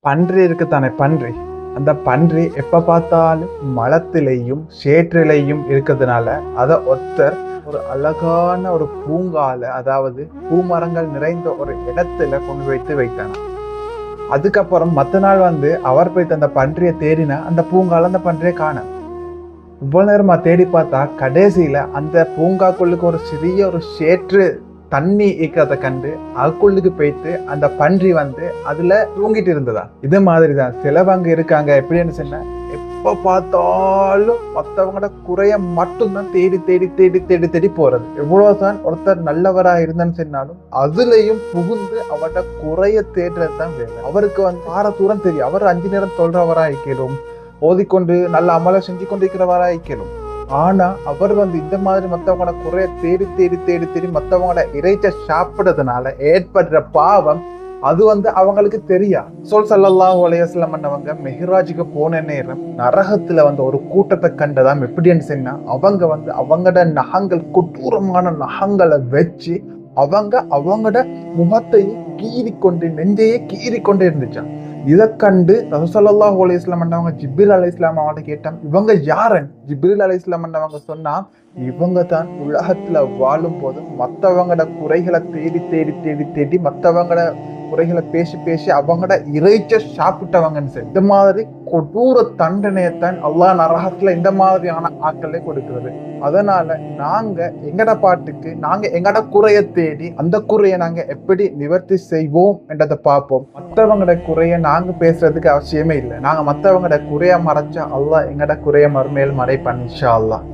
பன்றி இருக்குத்தானே பன்றி. அந்த பன்றி எப்ப பார்த்தாலும் மலத்திலையும் சேற்றிலையும் இருக்கிறதுனால அதை ஒருத்தர் ஒரு அழகான ஒரு பூங்கால, அதாவது பூமரங்கள் நிறைந்த ஒரு இடத்துல கொண்டு வைத்தாங்க. அதுக்கப்புறம் மத்த நாள் அவர் போய் அந்த பன்றியை தேடினா அந்த பூங்கால அந்த பன்றியை காண. இவ்வளவு நேரமா தேடி பார்த்தா கடைசியில அந்த பூங்காக்குள்ளுக்கு ஒரு சிறிய ஒரு சேற்று தண்ணி இருக்கிறத கண்டு அதுக்குள்ளுக்கு போயிட்டு அந்த பன்றி அதுல தூங்கிட்டு இருந்ததா. இது மாதிரிதான் சிலவங்க இருக்காங்க. எப்படின்னு சொன்ன, எப்ப பார்த்தாலும் மற்றவங்களோட குறைய மட்டும்தான் தேடி தேடி தேடி தேடி தேடி போறது. எவ்வளவுதான் ஒருத்தர் நல்லவரா இருந்தேன்னு சொன்னாலும் அதுலயும் புகுந்து அவரோட குறைய தேடுறதுதான் வேலை. அவருக்கு பாரதூரம் தெரியும். அவர் 5 நேரம் சொல்றவரா இருக்கலும், ஓதிக்கொண்டு நல்ல அமலை செஞ்சு கொண்டு இருக்கிறவரா இருக்கலும். ஆனா அவர் இந்த மாதிரி மற்றவங்களோட குறைய தேடி தேடி தேடி தேடி மற்றவங்களோட இறைச்ச சாப்பிடுறதுனால ஏற்படுற பாவம் அது அவங்களுக்கு தெரியா. ஸல்லல்லாஹு அலைஹி வஸல்லம் பண்ணவங்க மெஹ்ராஜுக்கு போன நேரம் நரகத்துல ஒரு கூட்டத்தை கண்டதாம். எப்படின்னு சொன்னா, அவங்க அவங்களோட நகங்கள், கொடூரமான நகங்களை வச்சு அவங்களோட முகத்தையும் கீறிக்கொண்டு, நெஞ்சையே கீறிக்கொண்டே இருந்துச்சான். இதை கண்டு ஸல்லல்லாஹு அலைஹி வஸல்லம் பண்ணவங்க ஜிப்ரீல் அலைஹிஸ்ஸலாம் அவங்கள்ட்ட கேட்டான், இவங்க யாரன்? ஜிப்ரீல் அலைஹிஸ்ஸலாம் பண்ணவங்க சொன்னா, இவங்க தான் உலகத்துல வாழும் போது மற்றவங்களோட குறைகளை தேடி தேடி தேடி தேடி மற்றவங்களோட குறைகளை பேசி பேசி அவங்களோட இறைச்ச சாப்பிட்டவங்கன்னு சொல்லி. இந்த மாதிரி கொடூர தண்டனையத்தான் அல்லாஹ் நரகத்துல இந்த மாதிரியான ஆட்களே கொடுக்கிறது. அதனால நாங்க எங்கட பாட்டுக்கு நாங்க எங்கட குறைய தேடி அந்த குறைய நாங்க எப்படி நிவர்த்தி செய்வோம் என்றதை பார்ப்போம். மற்றவங்களோட குறைய நாங்க பேசுறதுக்கு அவசியமே இல்லை. நாங்க மற்றவங்களோட குறைய மறைச்சா அல்லாஹ் எங்கட குறைய மறுமையில் மறைப்பான் இன்ஷா அல்லாஹ்.